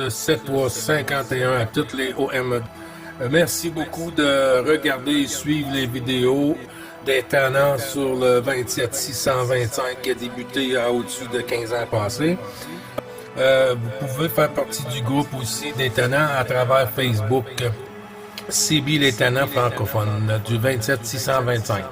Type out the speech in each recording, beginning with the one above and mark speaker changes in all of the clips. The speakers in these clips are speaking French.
Speaker 1: 7351 à toutes les OM. Merci beaucoup de regarder et suivre les vidéos des tannants sur le 27625 qui a débuté à au-dessus de 15 ans passés. Vous pouvez faire partie du groupe aussi des tannants à travers Facebook. CB les tannants francophones du 27625.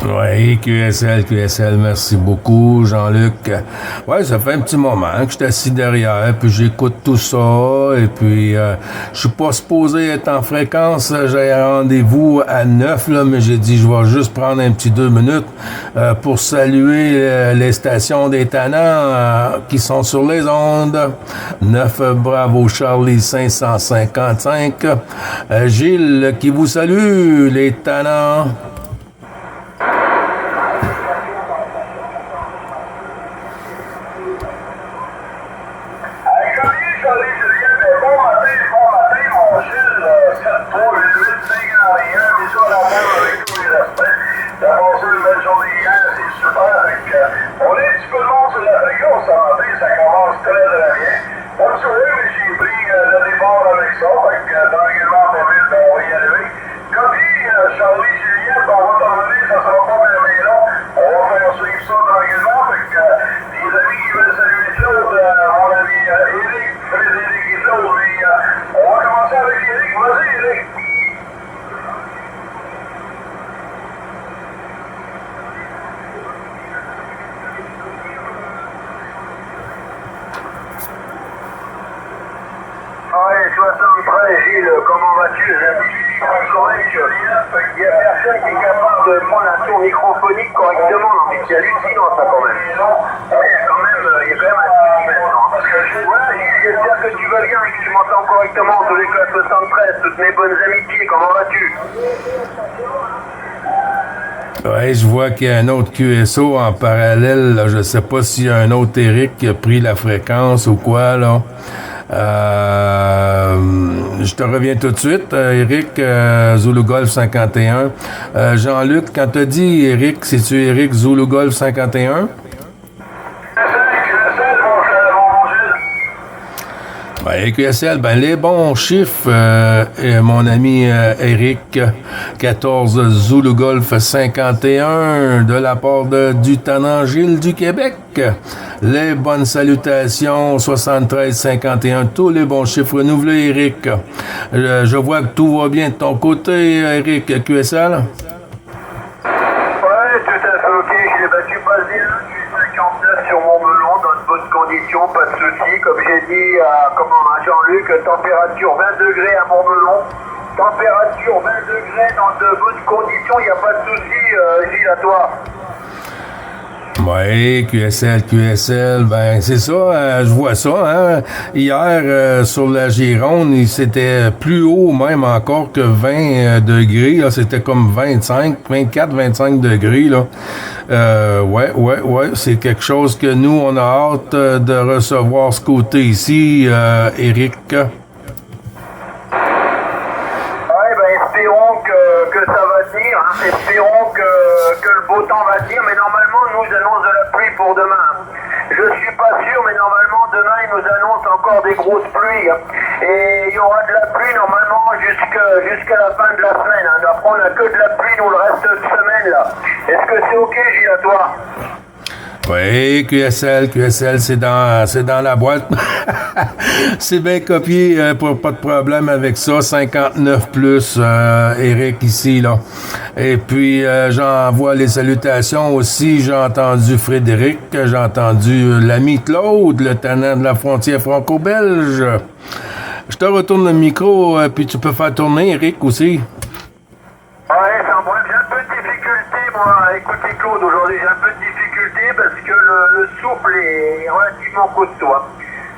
Speaker 1: Oui, QSL, merci beaucoup, Jean-Luc. Ouais, ça fait un petit moment que je suis assis derrière, puis j'écoute tout ça, et puis je suis pas supposé être en fréquence, j'ai un rendez-vous à 9, là, mais j'ai dit je vais juste prendre un petit 2 minutes pour saluer les stations des tannants qui sont sur les ondes. 9 Bravo Charlie 555. Gilles qui vous salue, les tannants. Ouais, je vois qu'il y a un autre QSO en parallèle. Là. Je sais pas s'il y a un autre Eric qui a pris la fréquence ou quoi, là. Je te reviens tout de suite, Eric, Zulu Golf 51. Jean-Luc, quand t'as dit Eric, c'est-tu Eric Zulu Golf 51? Ben, QSL, ben, les bons chiffres, mon ami Eric, 14 Zulu Golf 51, de la part du tannant Gilles du Québec. Les bonnes salutations, 73-51, tous les bons chiffres renouvelés, Eric. Je vois que tout va bien de ton côté, Eric, QSL.
Speaker 2: Ouais, tout à fait ok, je l'ai battu pas bien, je suis 59 sur mon melon, dans de bonnes conditions, pas de soucis, comme j'ai dit à Jean-Luc, température 20 degrés à Montmelon, température 20 degrés dans de bonnes conditions, il n'y a pas de souci, Gilles, à toi.
Speaker 1: Oui, QSL, ben c'est ça, je vois ça. Hein? Hier, sur la Gironde, c'était plus haut même encore que 20 degrés. Là, c'était comme 24-25 degrés. Là. Ouais, c'est quelque chose que nous, on a hâte de recevoir ce côté ici, Eric.
Speaker 2: Espérons que le beau temps va tenir, mais normalement nous annonce de la pluie pour demain. Je suis pas sûr, mais normalement demain ils nous annoncent encore des grosses pluies. Et il y aura de la pluie normalement jusqu'à la fin de la semaine. Après on n'a que de la pluie nous le reste de semaine là. Est-ce que c'est ok, Gilles, à toi?
Speaker 1: Oui, QSL, c'est dans la boîte. C'est bien copié, pas de problème avec ça. 59 plus, Eric ici, là. Et puis, j'envoie les salutations aussi. J'ai entendu Frédéric, j'ai entendu l'ami Claude, le tenant de la frontière franco-belge. Je te retourne le micro, puis tu peux faire tourner, Eric, aussi.
Speaker 2: Ouais, sans moi, j'ai un peu de difficulté, moi. Écoutez, Claude, aujourd'hui, j'ai un peu de difficulté parce que le souffle est relativement costaud. Hein.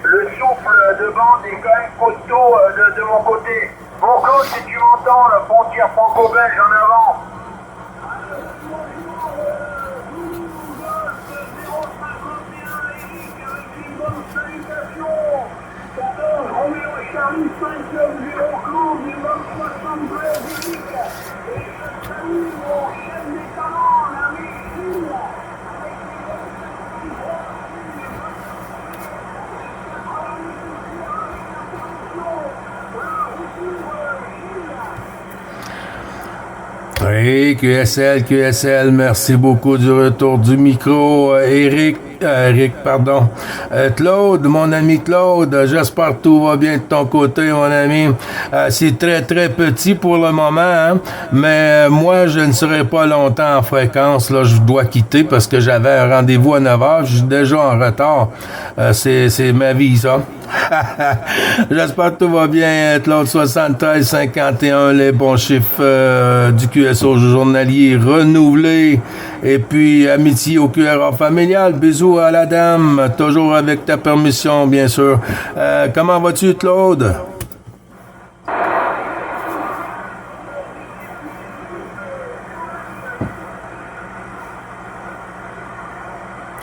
Speaker 2: Le souffle de bande est quand même costaud de mon côté. Bon, Claude, si tu m'entends, la frontière franco-belge en avant.
Speaker 1: Oui, QSL, merci beaucoup du retour du micro, Eric, pardon. Claude, mon ami Claude, j'espère que tout va bien de ton côté, mon ami. C'est très, très petit pour le moment, hein, mais moi, je ne serai pas longtemps en fréquence. Là, je dois quitter parce que j'avais un rendez-vous à 9h. Je suis déjà en retard. C'est ma vie, ça. J'espère que tout va bien, Claude. 73-51, les bons chiffres du QSO journalier renouvelé. Et puis, amitié au QRA familial. Bisous à la dame. Toujours avec ta permission, bien sûr. Comment vas-tu, Claude?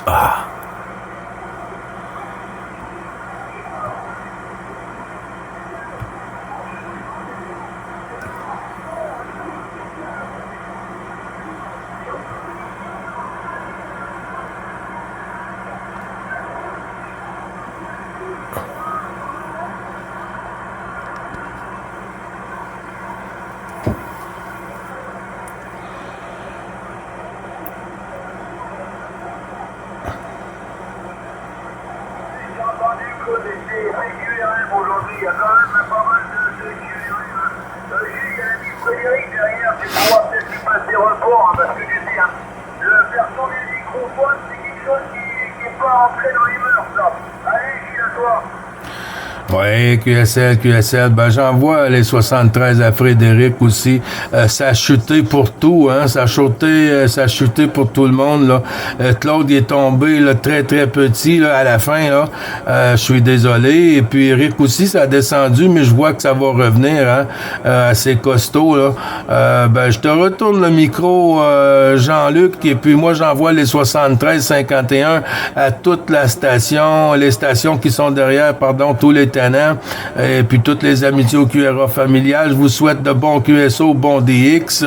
Speaker 1: Ah.
Speaker 2: Aujourd'hui, il y a quand même pas mal de il y a l'ami Frédéric derrière, tu pourras peut-être lui passer report, hein, parce que tu sais, hein, le faire tourner le microphone, c'est quelque chose qui n'est pas rentré dans les mœurs, ça. Allez, Gilles, à toi.
Speaker 1: Oui, QSL, ben j'envoie les 73 à Frédéric aussi. Ça a chuté pour tout, hein, ça a chuté pour tout le monde, là. Claude est tombé, là, très, très petit, là, à la fin, là. Je suis désolé. Et puis Eric aussi, ça a descendu, mais je vois que ça va revenir, hein, assez costaud, là. Ben, je te retourne le micro, Jean-Luc, et puis moi, j'envoie les 73-51 à toute la station, les stations qui sont derrière, tous les tenants, et puis toutes les amitiés au QRA familial. Je vous souhaite de bons QSO, bons DX.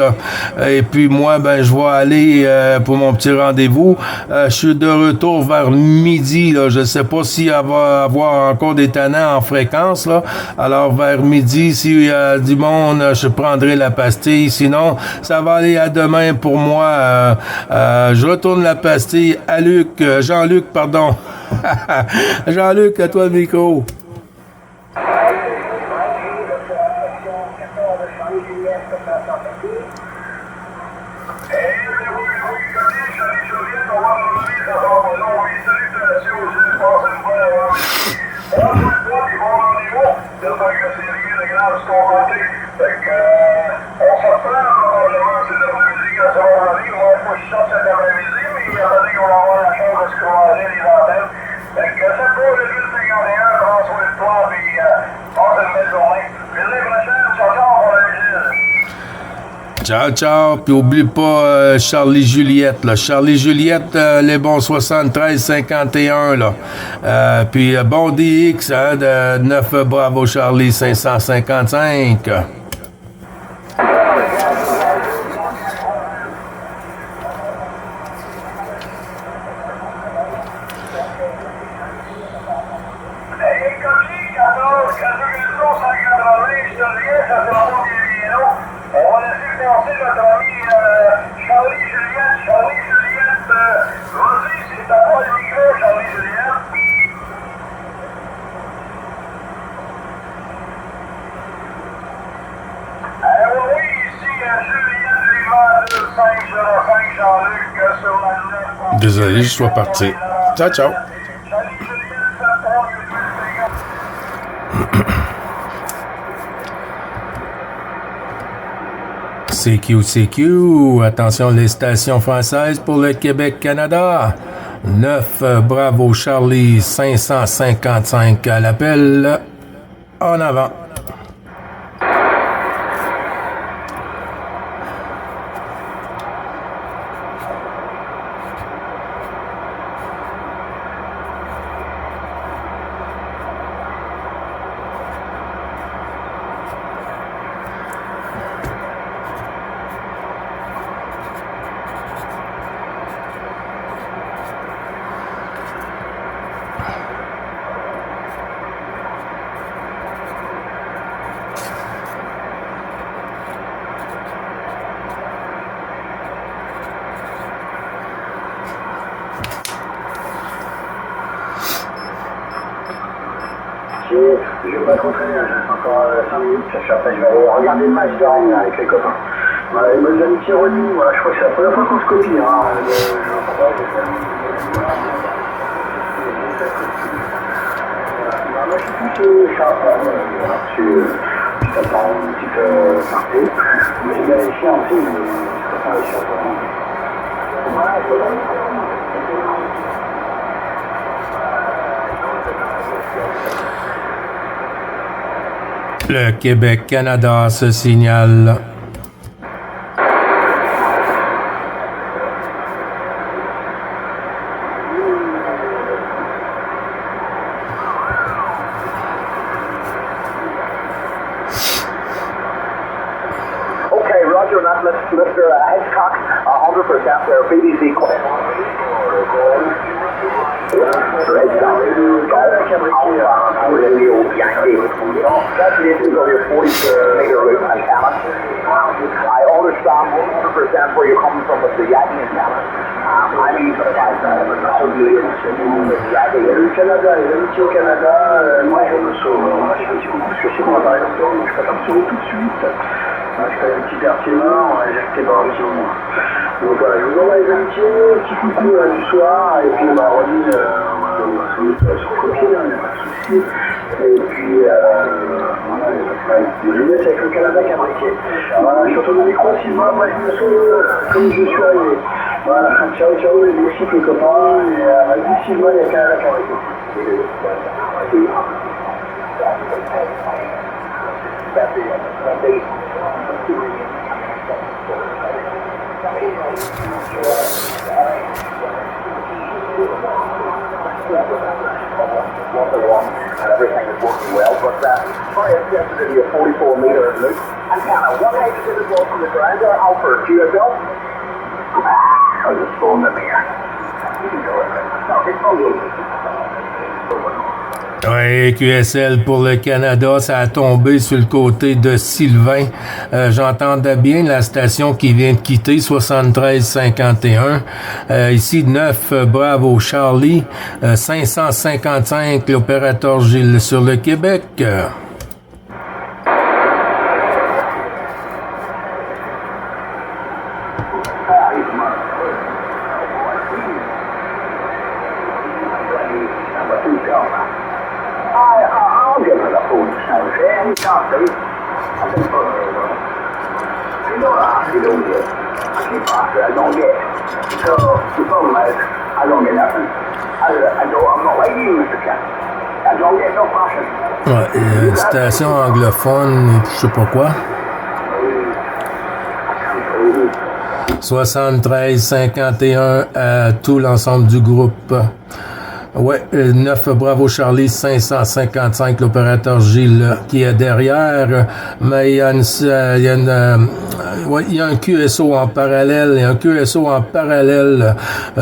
Speaker 1: Et puis moi, ben, je vais aller pour mon petit rendez-vous. Je suis de retour vers midi, là. Je sais pas s'il va avoir encore des tenants en fréquence, là. Alors, vers midi, s'il y a du monde, je prendrai la pastille. Sinon, ça va aller à demain pour moi. Je retourne la pastille à Jean-Luc, pardon. Jean-Luc, à toi le micro. Ciao, puis oublie pas Charlie Juliette, là. Charlie Juliette, les bons 73-51, là. Puis bon DX, hein, de 9 Bravo Charlie 555.
Speaker 2: Charlie Juliette, vas-y, c'est à
Speaker 1: Désolé, je sois parti. Ciao, ciao. CQ. Attention, les stations françaises pour le Québec-Canada. 9 Bravo Charlie 555 à l'appel. En avant.
Speaker 2: Je vais pas trop traîner, j'ai encore 5 minutes, après je vais aller regarder le match de Rennes avec les copains. Voilà, les bonnes amitiés renues, voilà, je crois que c'est la première fois qu'on se copie, hein. Je crois que c'est moi je suis plus chat, tu t'attends une petite partie, mais j'ai bien les chiens aussi, mais je préfère les chiens pour moi. Voilà,
Speaker 1: Le Québec-Canada se signale.
Speaker 2: Okay, roger that, Mr. Hedgecock, 100% there, BBC quiet. I understand 100% where you're coming from with the Yankee antenna. I'm even surprised that I'm totally with the Yankee. Le Canada, les amitiés au Canada, moi je me sauve. Je fais un petit coup parce que c'est moi par exemple, je préfère me sauver tout de suite. Je fais un petit quartier mort, j'ai acheté par un petit moment. Donc voilà, je vous envoie les amitiés, petit coucou du soir, et puis bah redis, sur copier, il n'y a pas de souci. Et puis voilà, je vous laisse avec le Canada qui a marqué. Voilà, je suis retourné au micro, Sylvain, moi je me sauve comme je suis arrivé. Voilà, ciao, ciao, les musiques, les copains, et vas-y Sylvain, il y a le Canada qui a marqué. And everything is working well, but sorry, it's yesterday a 44 metre loop. And Hannah, what height did it go from the ground or Alfred? Do you know? I was just throwing them here. You can go with it. No, it's all
Speaker 1: Oui, QSL pour le Canada, ça a tombé sur le côté de Sylvain. J'entendais bien la station qui vient de quitter, 7351. Ici, 9 Bravo Charlie, 555 l'opérateur Gilles sur le Québec. Ouais, station anglophone, je sais pas quoi. 73-51 à tout l'ensemble du groupe. Ouais, 9 Bravo Charlie 555, l'opérateur Gilles qui est derrière, mais il y a un QSO en parallèle et un QSO en parallèle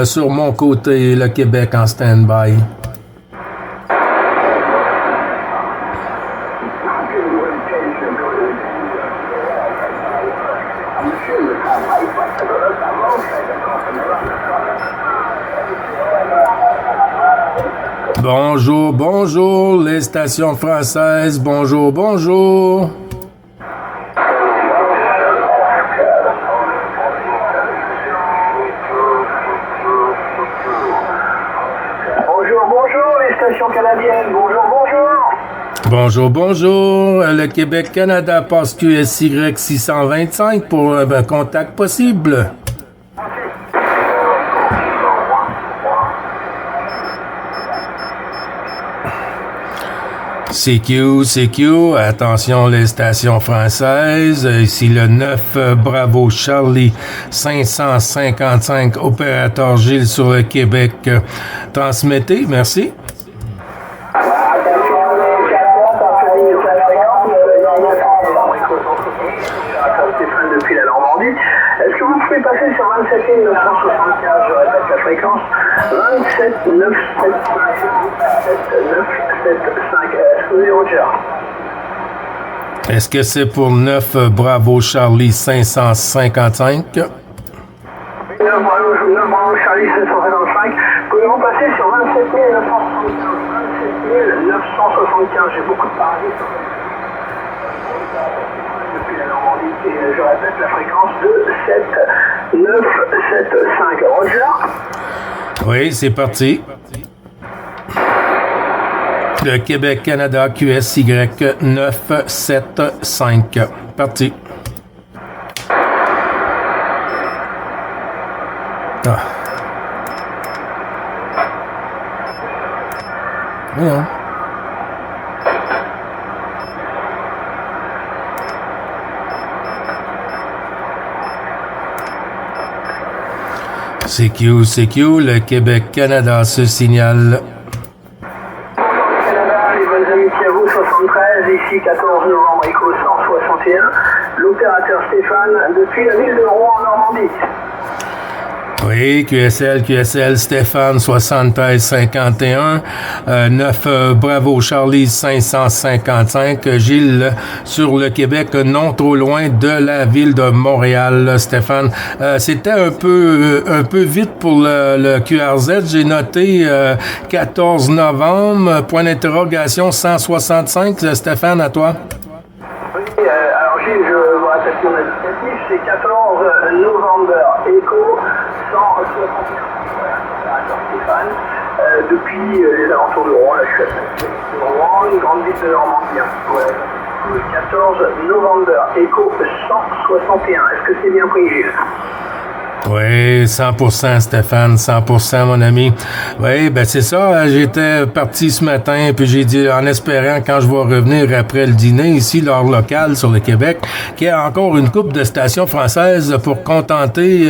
Speaker 1: sur mon côté, le Québec en stand-by. Bonjour, bonjour, les stations françaises, bonjour, bonjour. Bonjour, bonjour. Le Québec-Canada passe QSY 625 pour un contact possible. CQ, attention les stations françaises. Ici le 9 Bravo Charlie 555, opérateur Gilles sur le Québec. Transmettez, merci.
Speaker 2: Depuis la Normandie. Est-ce que vous pouvez passer sur 27 975, je répète la fréquence, 27 975, est-ce que vous êtes Roger?
Speaker 1: Est-ce que c'est pour 9 Bravo Charlie 555?
Speaker 2: 9 Bravo Charlie 555, pouvez-vous passer sur 27 975, j'ai beaucoup de paradis sur depuis la Normandie, et je répète la fréquence de 7975. Roger?
Speaker 1: Oui, c'est parti. Le Québec-Canada QSY 975. Parti. Ah. Voyons. CQ, le Québec-Canada se signale.
Speaker 2: Bonjour Canada, les bonnes amitiés à vous, 73, ici 14 novembre, écho 161, l'opérateur Stéphane, depuis la ville de Rouen en Normandie.
Speaker 1: Oui, QSL, Stéphane 7351, 9 Bravo Charlie 555, Gilles sur le Québec, non trop loin de la ville de Montréal, Stéphane. C'était un peu vite pour le QRZ. J'ai noté 14 novembre, point d'interrogation 165. Stéphane, à toi.
Speaker 2: Oui, alors Gilles, je vous répète mon indicatif, c'est 14 novembre, écho 161, opérateur Stéphane, depuis les alentours de Rouen, là je suis à Rouen, une grande ville de Normandie, ouais. 14 novembre, écho 161, est-ce que c'est bien pris Gilles?
Speaker 1: Oui, 100% Stéphane, 100% mon ami. Oui, ben c'est ça, j'étais parti ce matin, puis j'ai dit, en espérant quand je vais revenir après le dîner, ici, l'heure locale sur le Québec, qu'il y a encore une couple de stations françaises pour contenter,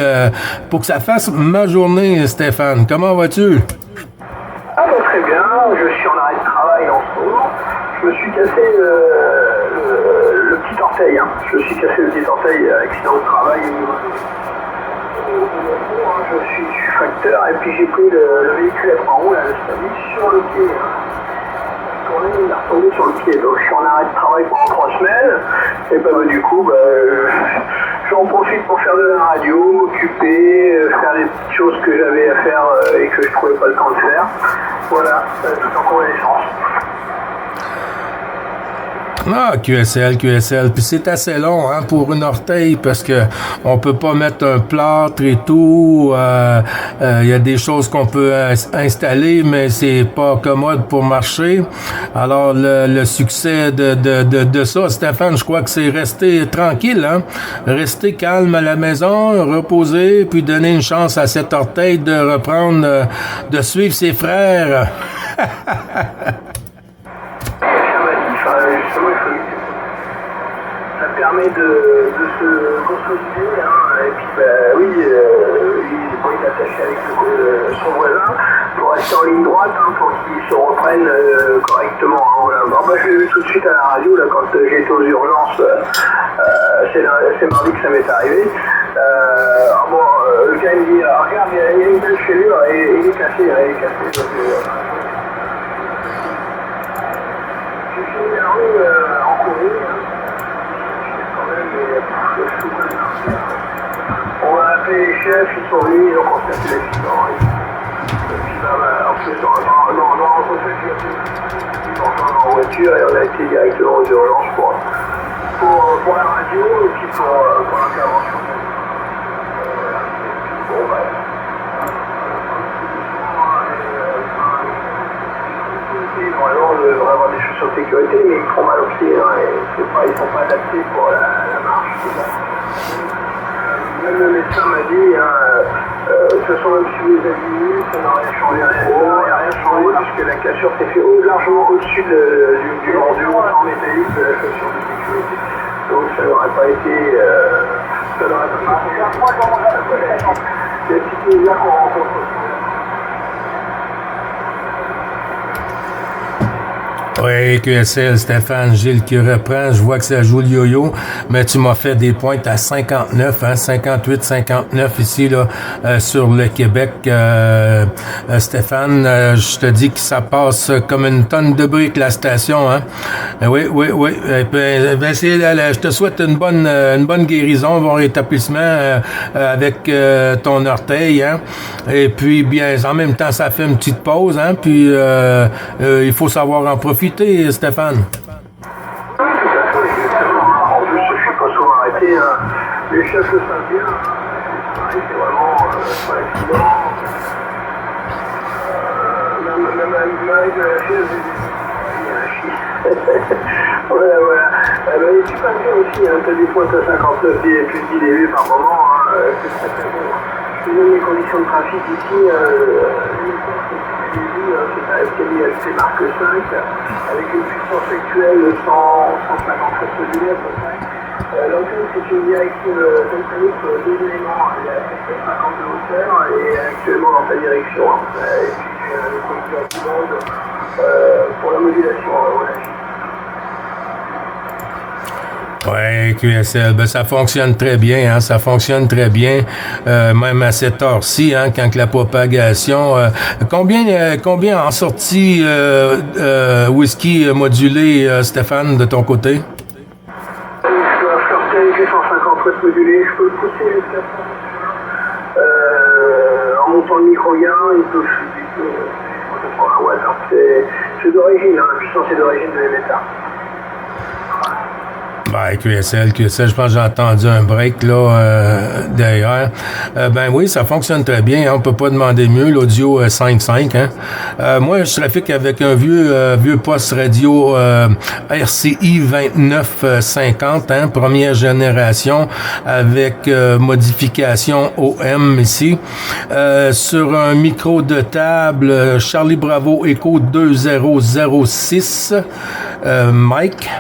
Speaker 1: pour que ça fasse ma journée, Stéphane. Comment vas-tu?
Speaker 2: Ah bah très bien, je suis en arrêt de travail en ce moment. Je me suis cassé le petit orteil, hein. Je me suis cassé le petit orteil, accident de travail au niveau je suis facteur et puis j'ai pris le véhicule à trois roues, là, le Stabi, sur le pied. Il a retombé sur le pied, donc je suis en arrêt de travail pendant 3 semaines. Et bah, du coup, j'en profite pour faire de la radio, m'occuper, faire des petites choses que j'avais à faire et que je trouvais pas le temps de faire. Voilà, tout en convalescence.
Speaker 1: Ah, QSL. Puis c'est assez long, hein, pour une orteil, parce que on peut pas mettre un plâtre et tout. Il y a des choses qu'on peut installer, mais c'est pas commode pour marcher. Alors, le succès de ça, Stéphane, je crois que c'est rester tranquille, hein. Rester calme à la maison, reposer, puis donner une chance à cet orteil de reprendre, de suivre ses frères. Ça permet de se consolider, hein, et puis oui, il est attaché avec son voisin pour rester en ligne droite, hein, pour qu'il se reprenne correctement. Hein, voilà. Moi je l'ai vu tout de suite à la radio là, quand j'ai été aux urgences, c'est mardi que ça m'est arrivé. Le gars il me dit regarde, il y a une belle fêlure et il est cassé, donc, j'ai fini la rue en courrier. On a appelé les chefs, ils sont venus, ils ont constaté l'accident. En voiture et on a été directement aux urgences pour la radio et puis pour l'intervention. Vraiment, on devrait avoir des chaussures de sécurité, mais
Speaker 2: passé pour la marche. Même le médecin m'a dit, de toute façon, même si vous les avez mis, ça n'aurait rien changé puisque la cassure s'est fait largement au-dessus du montant métallique de la chaussure de sécurité. Donc ça n'aurait pas été... ça n'aurait pas été... C'est la petite misère qu'on rencontre.
Speaker 1: Oui, QSL, Stéphane, Gilles qui reprend. Je vois que ça joue le yo-yo, mais tu m'as fait des pointes à 59, 58, 59 ici, là, sur le Québec. Stéphane, je te dis que ça passe comme une tonne de briques, la station, hein. Oui. Et puis, je te souhaite une bonne guérison, bon rétablissement avec ton orteil, hein. Et puis, bien, en même temps, ça fait une petite pause, hein. Puis, il faut savoir en profiter. Stéphane.
Speaker 2: En plus, je suis pas souvent arrêté. Les chefs le savent bien. C'est vraiment pas accident. Même avec la chaise, il y a un chiffre. Voilà. Mais tu pas bien aussi. T'as des pointes à 59 et plus de 10 dB par moment. C'est très bon. Je te donne les conditions de trafic ici. C'est un FTLC Mark 5 avec une puissance actuelle de 153 modulés à peu près. L'antenne, c'est une directive téléphonique 2 éléments. Elle est à 50 de hauteur et actuellement dans ta direction. Et puis j'ai un conducteur qui bande pour la modulation relative.
Speaker 1: Ouais, QSL, ben ça fonctionne très bien, hein, ça fonctionne très bien, même à cette heure-ci, hein, quand la propagation. Combien en sortie whisky modulé, Stéphane, de ton côté?
Speaker 2: Je dois sortir avec les 150 modulés, je peux le pousser jusqu'à en montant le micro-gain, il peut 180 watts. C'est d'origine, la puissance est d'origine de l'émetteur.
Speaker 1: Ben, QSL, je pense que j'ai entendu un break là derrière. Ben oui, ça fonctionne très bien, hein, on peut pas demander mieux, l'audio 5.5, hein. Moi, je trafique avec un vieux poste radio RCI 2950, hein, première génération, avec modification OM ici. Sur un micro de table Charlie Bravo Echo 2006 Mike.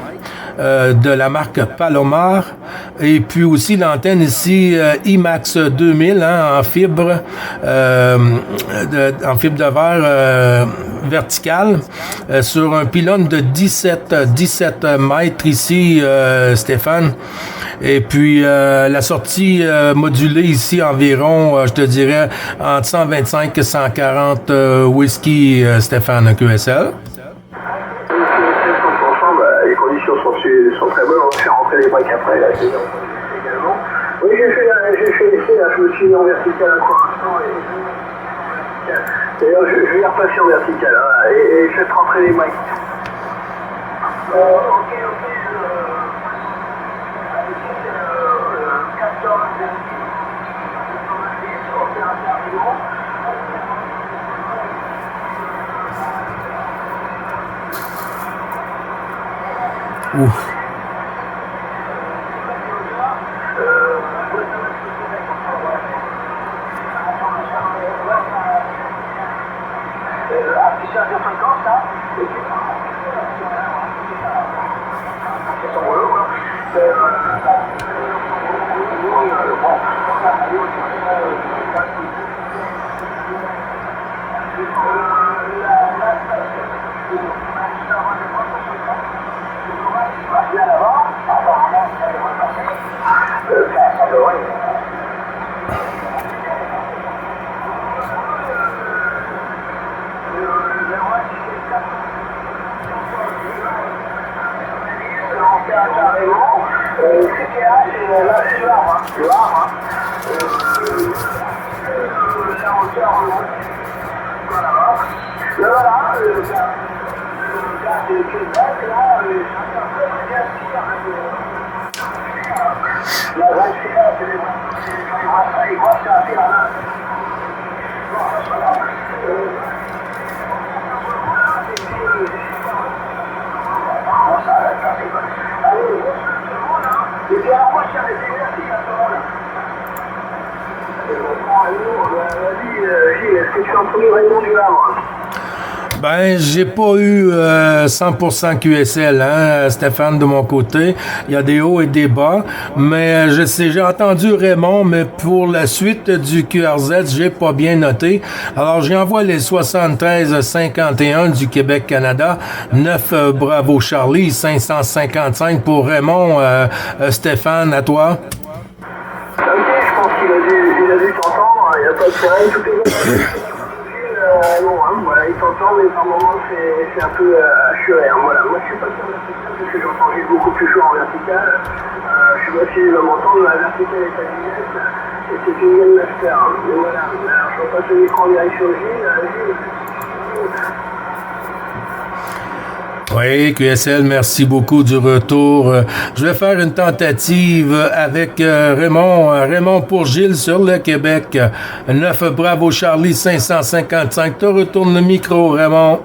Speaker 1: De la marque Palomar, et puis aussi l'antenne ici IMAX 2000, hein, en fibre de verre verticale sur un pylône de 17 mètres ici, Stéphane. Et puis la sortie modulée ici environ, je te dirais, entre 125 et 140 whisky, Stéphane, QSL.
Speaker 2: Sont très bonnes, on fait rentrer les briques après, là, c'est également. Oui, j'ai fait l'essai, là, je me suis mis en vertical à pour l'instant, et d'ailleurs, je vais repasser en vertical, hein, et je vais rentrer les briques. Ok, 14,
Speaker 1: Ouf.
Speaker 2: affichage de fréquence, là. C'est son boulot, quoi. Bien avant, apparemment, ça devrait passer. Ça devrait. Carrément, CPH et là c'est le Havre, la hauteur voilà, le gars de Québec, là, la vache c'est là, c'est les bras, c'est assez la main. Ça, Et puis à la fois, je t'avais fait merci à ce moment-là. Vas-y, Gilles, est-ce que tu as entendu Raymond du Havre?
Speaker 1: Ben, j'ai pas eu 100% QSL, hein, Stéphane, de mon côté. Il y a des hauts et des bas. Mais je sais, j'ai entendu Raymond, mais pour la suite du QRZ, j'ai pas bien noté. Alors, j'envoie les 73-51 du Québec-Canada. 9 Bravo Charlie, 555 pour Raymond. Stéphane, à toi.
Speaker 2: Ok, je pense qu'il a dû t'entendre. Il n'y a pas de problème, tout est bon. Non, hein, voilà, il t'entend, mais par moments c'est un peu assuré. Hein, voilà. Moi je suis passé en vertical parce que j'entends beaucoup plus chaud en vertical. Je sais pas si il va m'entendre, la verticale est à 10 et c'est une Game Master. Hein. Et voilà, alors je repasse le micro en direction de Gilles.
Speaker 1: Oui, QSL, merci beaucoup du retour. Je vais faire une tentative avec Raymond. Raymond pour Gilles sur le Québec. 9 Bravo Charlie 555. Te retourne le micro, Raymond.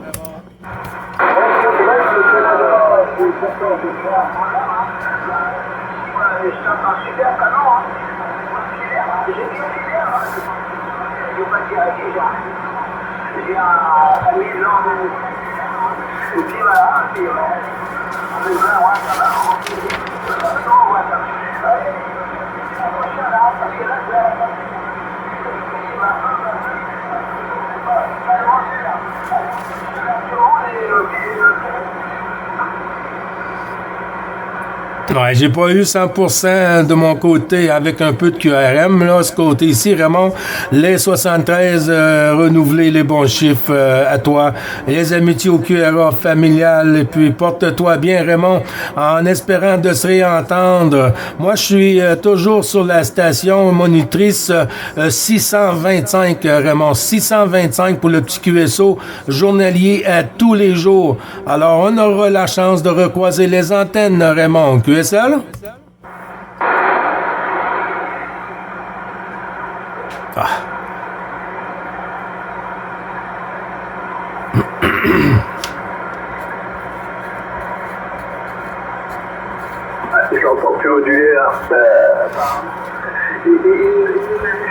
Speaker 2: Et puis voilà, on est là, ça
Speaker 1: Ouais, j'ai pas eu 100% de mon côté avec un peu de QRM, là, ce côté ici, Raymond. Les 73, renouveler les bons chiffres à toi. Les amitiés au QRA familial, et puis porte-toi bien, Raymond, en espérant de se réentendre. Moi, je suis toujours sur la station monitrice 625, Raymond. 625 pour le petit QSO journalier à tous les jours. Alors, on aura la chance de recroiser les antennes, Raymond. QSL? Ah.
Speaker 2: J'entends plus moduler là.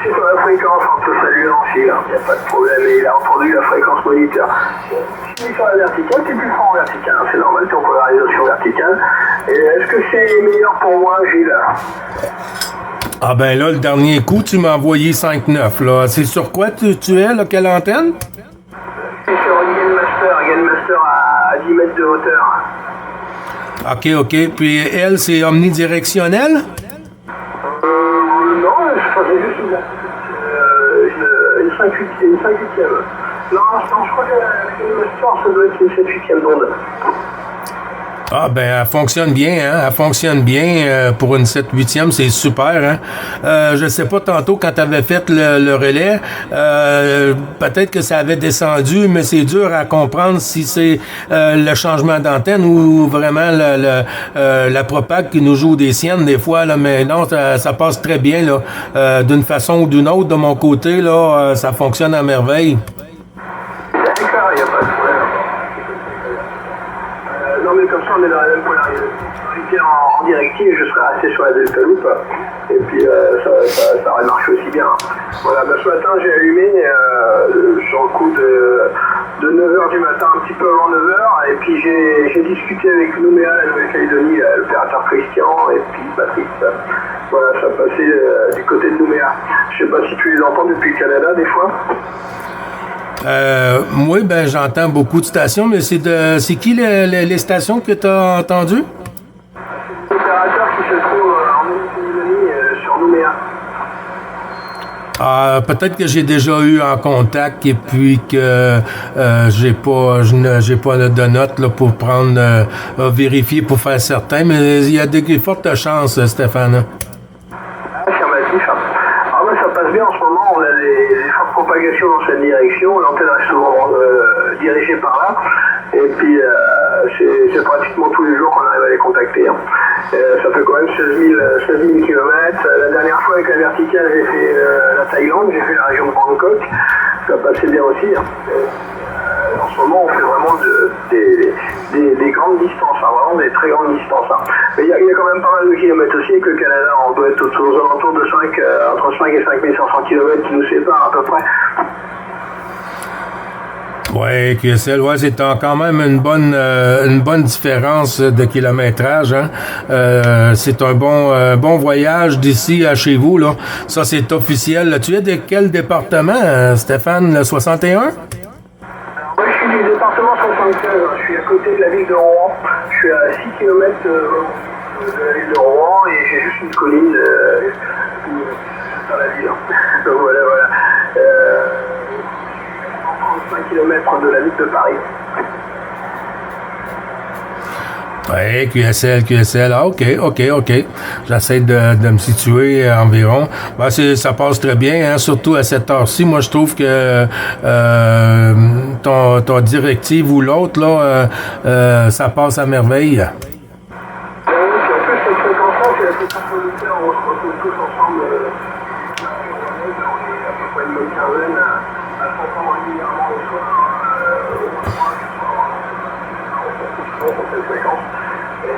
Speaker 2: C'est sur la fréquence entre saluant aussi, il n'y a pas de problème, et il a entendu la fréquence moniteur. Si tu es sur la verticale, tu es plus fort en verticale, hein, c'est normal, tu es en polarisation verticale. Et est-ce que c'est meilleur pour moi, Gilles?
Speaker 1: Ah ben là, le dernier coup, tu m'as envoyé 5.9, là. C'est sur quoi tu es, là, quelle antenne?
Speaker 2: C'est sur une Game Master à 10 mètres de hauteur.
Speaker 1: OK. Puis elle, c'est omnidirectionnel?
Speaker 2: Non, c'est juste une 5/8e. Non, je crois que la Game Master, ça doit être une 7/8e d'onde.
Speaker 1: Ah ben elle fonctionne bien, hein? Elle fonctionne bien pour une 7/8e, c'est super, hein? Je sais pas tantôt quand tu avais fait le relais, peut-être que ça avait descendu, mais c'est dur à comprendre si c'est le changement d'antenne ou vraiment la propague qui nous joue des siennes des fois, là, mais non, ça passe très bien là, d'une façon ou d'une autre de mon côté, là, ça fonctionne à merveille.
Speaker 2: D'accord, il n'y a pas de problème. Non mais comme ça on est dans la même polarité en directive, je serai resté sur la Delta Loop et puis ça aurait marché aussi bien. Voilà, ben, ce matin j'ai allumé sur le coup de 9h du matin, un petit peu avant 9h, et puis j'ai discuté avec Nouméa, la Nouvelle-Calédonie, l'opérateur Christian, et puis Patrice. Voilà, ça passait du côté de Nouméa. Je sais pas si tu les entends depuis le Canada des fois.
Speaker 1: Moi, ben j'entends beaucoup de stations, mais c'est qui les stations que tu as entendues?
Speaker 2: L'opérateur qui se trouve en Nouvelle-Calédonie sur Nouméa.
Speaker 1: Peut-être que j'ai déjà eu en contact et puis que j'ai pas de notes là, pour prendre vérifier pour faire certain, mais il y a des fortes chances, Stéphane.
Speaker 2: Affirmatif. Ah ouais, ça passe bien en ce moment, on a des fortes propagations dans cette direction, l'antenne est souvent dirigée par là, et puis c'est pratiquement tous les jours qu'on arrive à les contacter. Hein. Ça fait quand même 16 000 km. La dernière fois avec la verticale, j'ai fait la Thaïlande, j'ai fait la région de Bangkok, ça passait bien aussi. Hein. en ce moment, on fait vraiment des grandes distances, hein, vraiment des très grandes distances. Hein. Mais il y a quand même pas mal de kilomètres aussi, avec le Canada, on doit être aux alentours de entre 5 et 5500 kilomètres qui nous séparent à peu près.
Speaker 1: Ouais, QSL, ouais, c'est quand même une bonne différence de kilométrage. Hein. C'est un bon voyage d'ici à chez vous, là. Ça, c'est officiel. Tu es de quel département, Stéphane, le 61?
Speaker 2: Moi, je suis du département 75. Je suis à côté de la ville de Rouen. Je suis à 6 km de la ville de Rouen et j'ai juste une colline dans la ville. Donc voilà. 35 km de la ville de Paris.
Speaker 1: Oui, QSL. Ah, OK. J'essaie de me situer environ. Ben, ça passe très bien, hein, surtout à cette heure-ci. Moi, je trouve que ton directive ou l'autre, là, ça passe à merveille.
Speaker 2: Puis en plus, cette fréquence-là, c'est la fréquence auditeur. On se retrouve tous ensemble. On est à peu près une bonne quinzaine à s'entendre régulièrement le soir. Pour cette fréquence. Et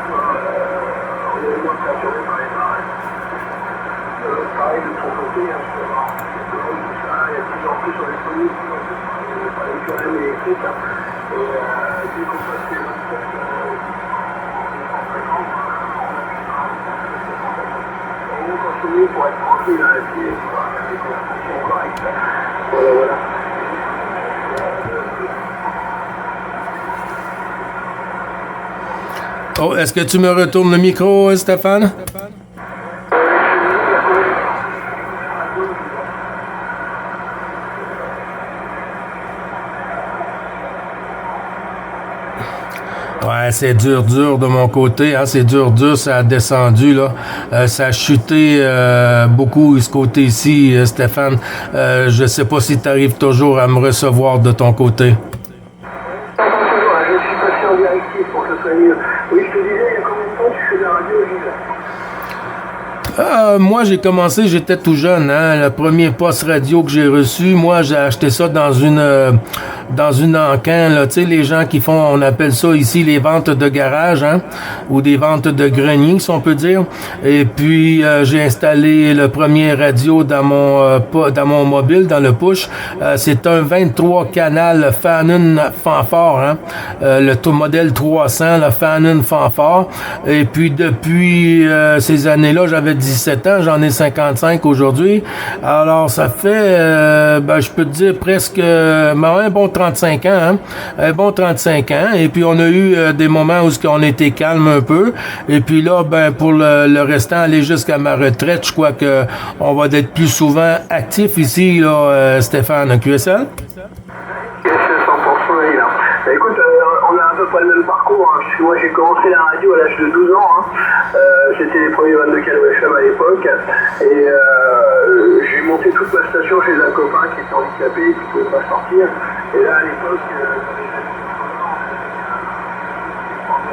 Speaker 2: on est moins perturbé par les marées. Pareil de ton côté, il y a de plus en plus sur les communes, par les QRM électriques. Et dès qu'on passe les 27 en fréquence, on continue pour être tranquille et puis pour avoir des conversations correctes. Voilà.
Speaker 1: Oh, est-ce que tu me retournes le micro, Stéphane? Ouais, c'est dur de mon côté, hein, c'est dur, ça a descendu, là. Ça a chuté beaucoup ce côté-ci, Stéphane. Je sais pas si tu arrives toujours à me recevoir de ton côté.
Speaker 2: Je suis passé en directif pour que ce soit mieux. Oui, je te disais, il y a combien de temps tu fais de la radio, Gilles?
Speaker 1: Moi, j'ai commencé, j'étais tout jeune, hein. Le premier poste radio que j'ai reçu, moi, j'ai acheté ça dans une encan, là. Tu sais, les gens qui font, on appelle ça ici les ventes de garage, hein, ou des ventes de grenier, si on peut dire. Et puis, j'ai installé le premier radio dans mon mobile, dans le push. C'est un 23 canal Fanon Fanfare, hein. Le modèle 300, le Fanon Fanfare. Et puis, depuis ces années-là, j'avais 17 ans, j'en ai 55 aujourd'hui. Alors, ça fait, je peux te dire presque un bon 35 ans, hein? Un bon 35 ans. Et puis, on a eu des moments où on était calme un peu. Et puis là, pour le restant, aller jusqu'à ma retraite, je crois que on va être plus souvent actif ici, là, Stéphane, QSL.
Speaker 2: Écoute, on a à peu près le même parcours, hein, puisque moi j'ai commencé la radio à l'âge de 12 ans. Hein. J'étais les premiers 22 canaux FM à l'époque. Et j'ai monté toute ma station chez un copain qui était handicapé et qui ne pouvait pas sortir. Et là, à l'époque, dans les années 80, on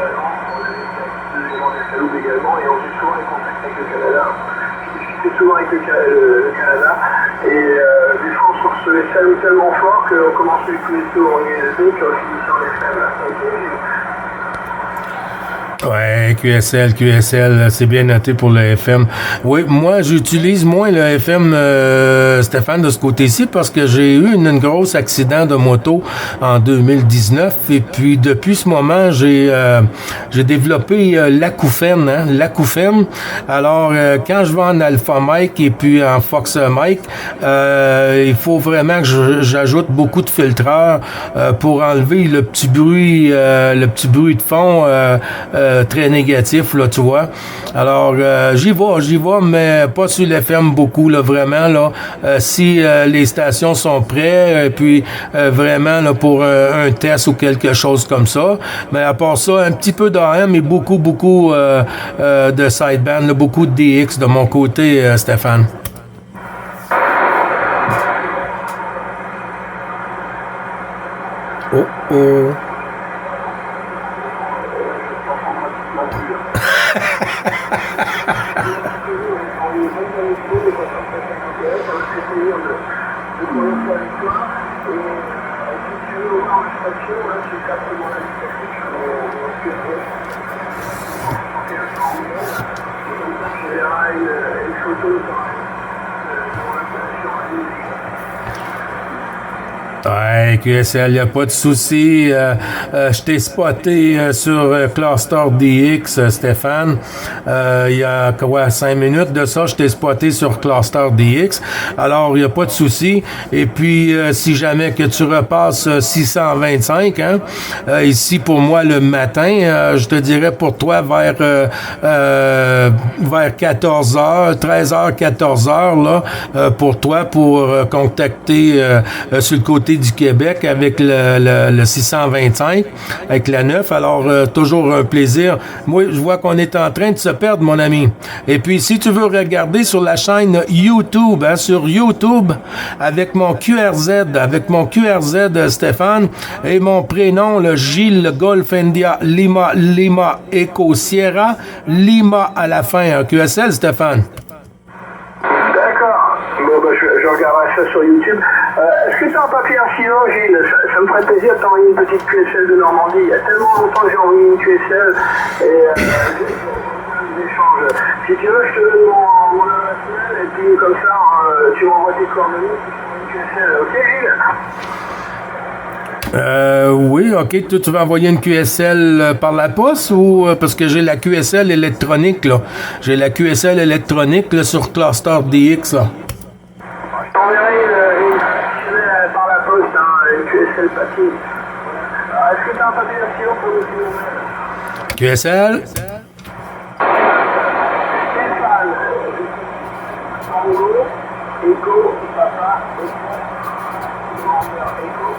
Speaker 2: avait des salauds également, et on faisait souvent les contacts avec le Canada. J'étais souvent avec le Canada. Et des fois, on se recevait tellement fort qu'on commençait tous les tours organisés, puis on finissait en FM.
Speaker 1: Ouais, QSL, c'est bien noté pour le FM. Oui, moi, j'utilise moins le FM, Stéphane, de ce côté-ci, parce que j'ai eu une grosse accident de moto en 2019, et puis depuis ce moment, j'ai développé l'acouphène, hein, l'acouphène. Alors, quand je vais en Alpha Mic et puis en Fox Mic, il faut vraiment que j'ajoute beaucoup de filtreurs pour enlever le petit bruit de fond très négatif, là, tu vois. Alors, j'y vais, mais pas sur l'FM beaucoup, là, vraiment, là. Si les stations sont prêtes, et puis vraiment, là, pour un test ou quelque chose comme ça. Mais à part ça, un petit peu d'AM et beaucoup de sideband, là, beaucoup de DX de mon côté, Stéphane. Oh.
Speaker 2: l'alimentation, là, c'est exactement l'alimentation sur mon QSL. Je verrai une photo sur l'installation en ligne.
Speaker 1: Ouais, QSL, il n'y a pas de souci. Je t'ai spoté sur Cluster DX, Stéphane. Il y a quoi, 5 minutes de ça, je t'ai spoté sur Cluster DX. Alors, il n'y a pas de souci. Et puis, si jamais que tu repasses 625, hein, ici pour moi le matin, je te dirais pour toi vers 14h, 13h, 14h, là, pour toi, pour contacter sur le côté du Québec avec le 625, avec la 9. Alors, toujours un plaisir. Moi, je vois qu'on est en train de se perdre, mon ami. Et puis, si tu veux regarder sur la chaîne YouTube, hein, sur YouTube, avec mon QRZ, Stéphane, et mon prénom, le Gilles Golf India Lima Echo Sierra, Lima à la fin, hein, QSL, Stéphane.
Speaker 2: D'accord. Bon, ben, je regarderai ça sur YouTube. Est-ce que tu as un papier en stylo, Gilles? Ça me ferait plaisir de t'envoyer une petite QSL de Normandie. Il y a tellement longtemps que j'ai envoyé une QSL et des échanges. Si tu veux, je te donne mon adresse mail et puis comme ça, tu m'envoies tes coordonnées pour une QSL. Ok, Gilles?
Speaker 1: Oui, ok. Toi, tu vas envoyer une QSL par la poste ou parce que j'ai la QSL électronique, là. J'ai la QSL électronique là, sur Cluster DX, là.
Speaker 2: Je t'enverrai une QSL par la poste, hein, une QSL papier. Est-ce que tu as un papier en stylo pour nous
Speaker 1: QSL?
Speaker 2: Stéphane, Tango, Echo, Papa, Echo,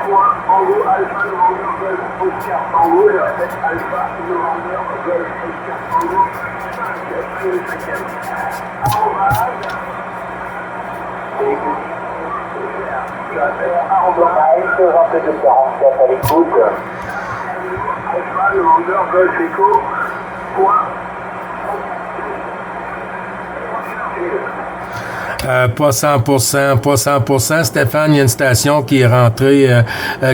Speaker 2: point, Tango, Alpha, November, Golf, Oscar, Tango, je répète, Alpha, November, Golf, Oscar, Tango, 5e, arrobase, je répète, arrobase, 2244 à l'écoute, Alpha, November, Golf, Echo, point,
Speaker 1: Pas 100%, pas 100%. Stéphane, il y a une station qui est rentrée,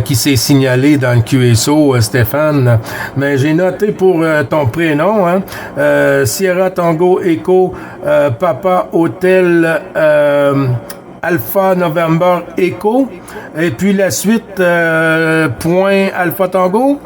Speaker 1: qui s'est signalée dans le QSO, Stéphane. Mais j'ai noté pour ton prénom, hein, Sierra Tango Echo Papa Hotel Alpha November Echo. Et puis la suite, point Alpha Tango.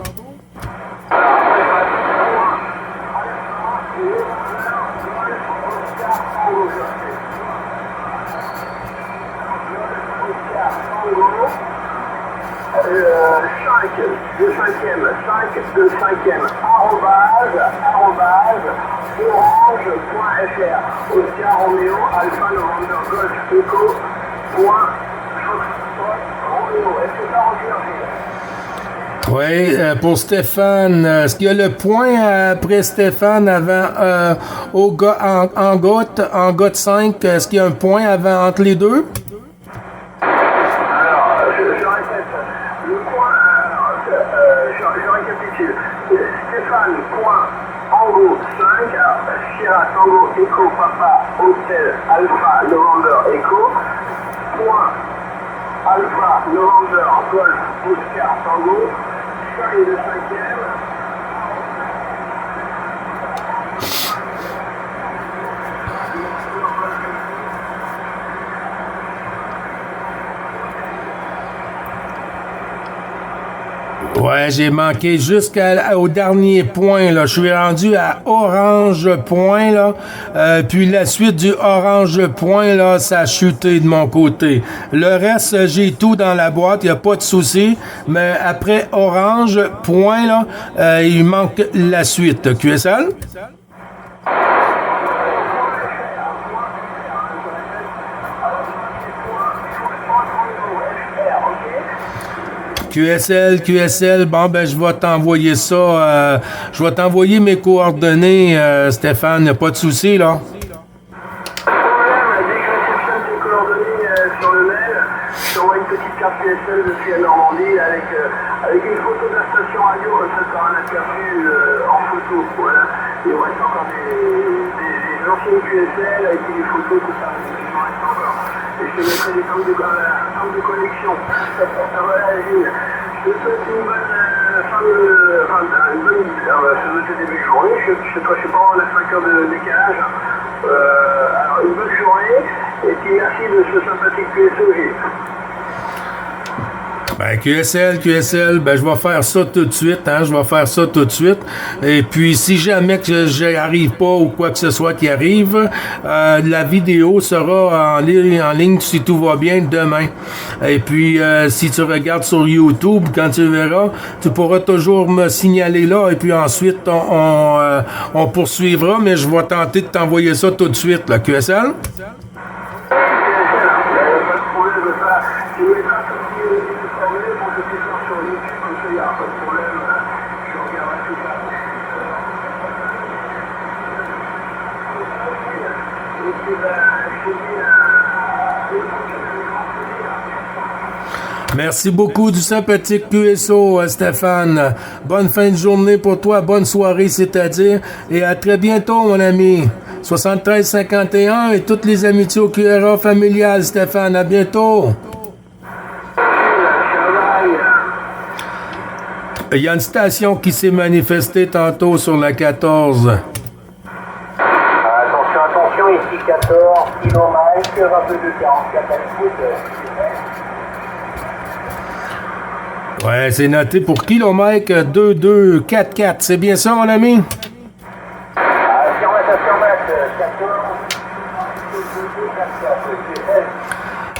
Speaker 2: de 5e, arrobase, orange.fr, Oscar Romeo, Alpha November Golf Echo, point, Romeo. Est-ce que ça revient?
Speaker 1: Oui, pour Stéphane, est-ce qu'il y a le point après Stéphane avant en GOT 5, est-ce qu'il y a un point avant entre les deux?
Speaker 2: Stéphane, point, Tango 5, Sierra Tango Echo Papa Hotel Alpha November Echo, point, Alpha November Golf Oscar Tango, 5 de 5e.
Speaker 1: Ouais, j'ai manqué jusqu'au dernier point, là. Je suis rendu à orange point, là. Puis la suite du orange point, là, ça a chuté de mon côté. Le reste, j'ai tout dans la boîte, il n'y a pas de souci. Mais après orange point, là, il manque la suite. QSL? QSL, bon, ben, je vais t'envoyer ça, je vais t'envoyer mes coordonnées, Stéphane, il n'y a pas de souci, là.
Speaker 2: Pas de problème, dès que je réceptionne tes coordonnées sur le mail, je t'envoie une petite carte QSL depuis la Normandie avec une photo de la station radio, comme ça tu auras un aperçu en photo, voilà. Il reste encore des anciennes QSL avec des photos, tout ça, il en reste encore. je te mettrai des centres de connexion. Voilà, Gilles. Je te souhaite une bonne début de journée. Je sais pas, on a 5 heures de décalage. Alors, une bonne journée. Et puis merci de ce sympathique PSO, Gilles.
Speaker 1: Ben, QSL, ben, je vais faire ça tout de suite, hein, je vais faire ça tout de suite. Et puis, si jamais que j'arrive pas ou quoi que ce soit qui arrive, la vidéo sera en ligne, si tout va bien, demain. Et puis, si tu regardes sur YouTube, quand tu verras, tu pourras toujours me signaler là, et puis ensuite, on poursuivra, mais je vais tenter de t'envoyer ça tout de suite, là, QSL. Merci beaucoup du sympathique QSO, Stéphane. Bonne fin de journée pour toi, bonne soirée, c'est-à-dire, et à très bientôt, mon ami. 7351 et toutes les amitiés au QRA familial, Stéphane. À bientôt. Il y a une station qui s'est manifestée tantôt sur la 14.
Speaker 2: Attention, ici 14 km, 2244 à l'écoute.
Speaker 1: Ouais, c'est noté pour kilomètre 2244. C'est bien ça, mon ami?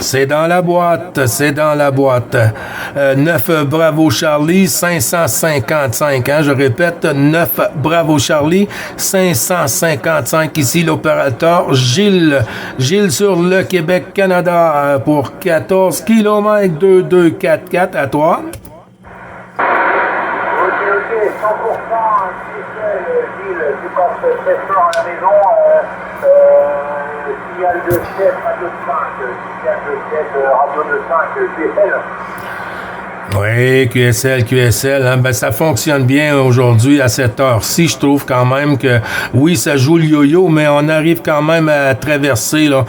Speaker 1: C'est dans la boîte, c'est dans la boîte. 9 Bravo Charlie, 555. Hein, je répète, 9 Bravo Charlie, 555. Ici l'opérateur Gilles. Gilles sur le Québec-Canada pour 14 km 2244. À toi.
Speaker 2: Ok, 100% Gilles, tu passes très fort à la maison. Signal de 7, radio de 5. Signal de 7, radio de 5, GSL.
Speaker 1: Oui, QSL, hein, ben ça fonctionne bien aujourd'hui à cette heure-ci. Je trouve quand même que, oui, ça joue le yo-yo, mais on arrive quand même à traverser, là.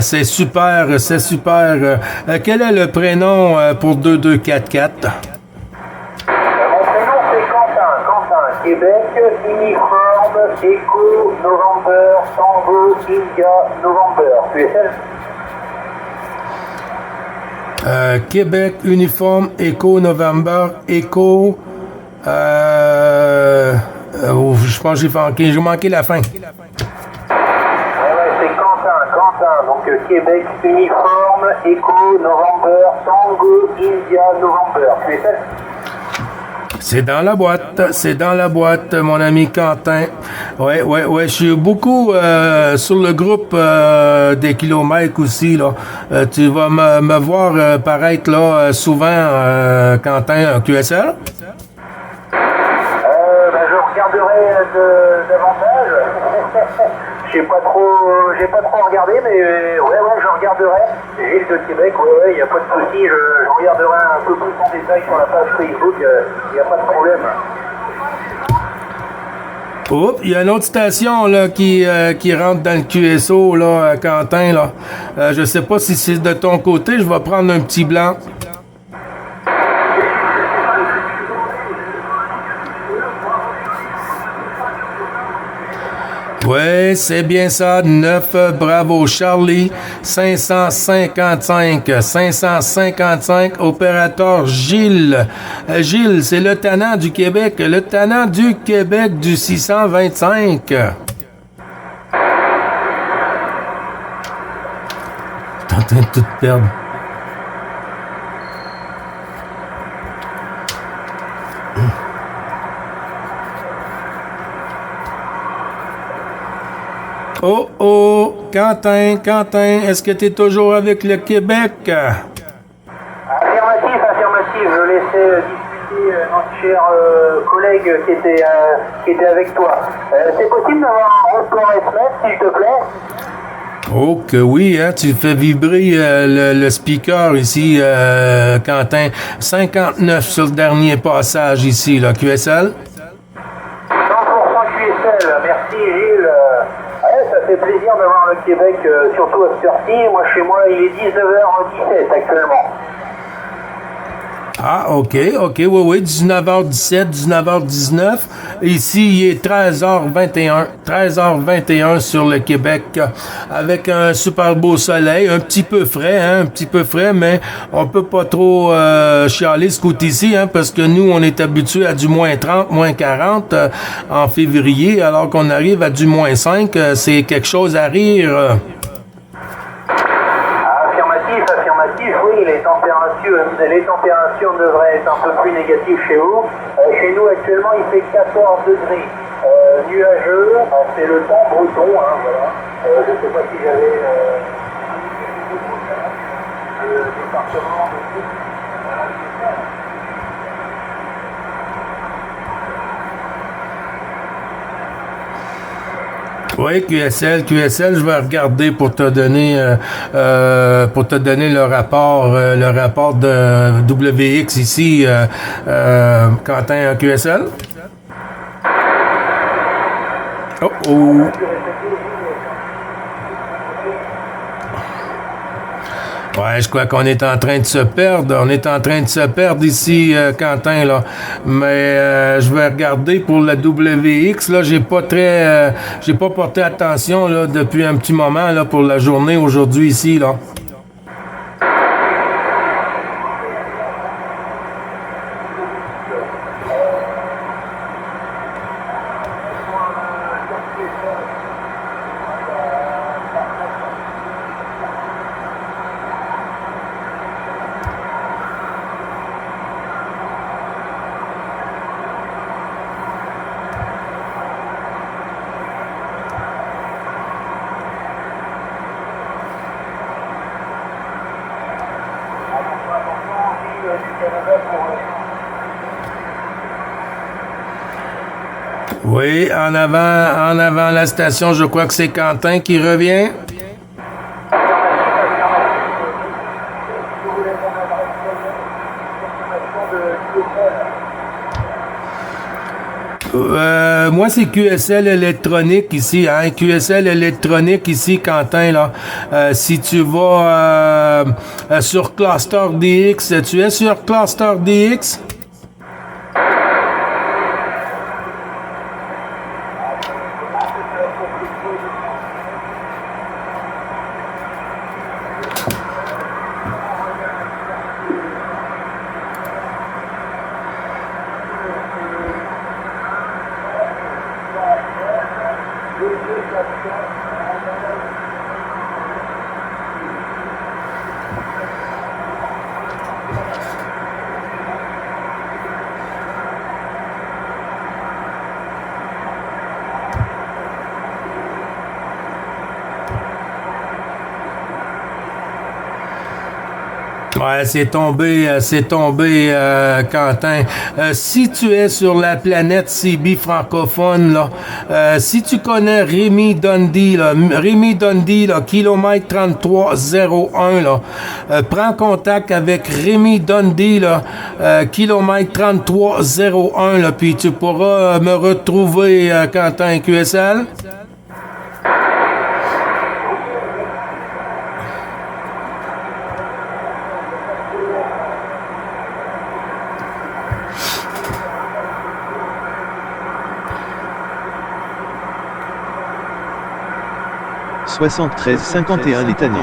Speaker 1: C'est super, c'est super. Quel est le prénom pour 2244?
Speaker 2: Mon prénom, c'est Quentin, Québec, uniforme, Echo, November, Tango, India, November. QSL?
Speaker 1: Québec, uniforme, Echo, November, Echo, je pense que j'ai manqué la fin.
Speaker 2: Ouais, c'est Quentin, donc Québec, uniforme, Echo, November, Tango, India, November. QSL?
Speaker 1: C'est dans la boîte, mon ami Quentin. Ouais, je suis beaucoup sur le groupe des kilomètres aussi, là. Tu vas me voir paraître là souvent, Quentin, QSL?
Speaker 2: Je regarderai davantage. J'ai pas trop regardé, mais ouais, je regarderai. Gilles de Québec, ouais, y a pas de souci. Je regarderai un peu plus en détail sur la page Facebook. Y a pas de problème.
Speaker 1: Oups, il y a une autre station là qui rentre dans le QSO là, Quentin là. Je sais pas si c'est de ton côté. Je vais prendre un petit blanc. Oui, c'est bien ça. 9 Bravo Charlie, 555, opérateur Gilles. Gilles, c'est le tannant du Québec, du 625. T'es en train de tout perdre. Oh, Quentin, est-ce que tu es toujours avec le Québec?
Speaker 2: Affirmatif. Je laissais discuter notre cher collègue qui était avec toi. C'est possible d'avoir un report SMS, s'il te plaît?
Speaker 1: Oh que oui, hein, tu fais vibrer le speaker ici, Quentin. 59 sur le dernier passage ici, là, QSL?
Speaker 2: 100% QSL, merci Gilles. ça fait plaisir d'avoir le Québec, surtout à cette heure-ci. Moi, chez moi, il est 19h17 actuellement.
Speaker 1: Ah, oui, 19h17, 19h19. Ici, il est 13h21 sur le Québec, avec un super beau soleil, un petit peu frais, mais on peut pas trop chialer ce côté-ci, parce que nous, on est habitués à du moins 30, moins 40 en février, alors qu'on arrive à du moins 5, c'est quelque chose à rire.
Speaker 2: Affirmatif, oui, les températures devraient être un peu plus négatives chez vous. Chez nous, actuellement, il fait 14 degrés. Nuageux, c'est le temps breton, voilà. Je ne sais pas si j'avais le département de
Speaker 1: Oui, QSL, je vais regarder pour te donner le rapport de WX ici, Quentin, QSL. Oh. Ouais, je crois qu'on est en train de se perdre. On est en train de se perdre ici, Quentin, là. Mais je vais regarder pour la WX. Là, j'ai pas porté attention là depuis un petit moment là pour la journée aujourd'hui ici, là. Oui, en avant la station, je crois que c'est Quentin qui revient. Moi, c'est QSL électronique ici, QSL électronique ici, Quentin, là. Si tu vas sur Cluster DX, tu es sur Cluster DX? Ouais, c'est tombé, Quentin. Si tu es sur la planète CB francophone, là, si tu connais Rémi Dundee, là, kilomètre 3301, là, prends contact avec Rémi Dundee, là, kilomètre 3301, là, puis tu pourras me retrouver, Quentin, QSL.
Speaker 3: « 73 51 Létanie.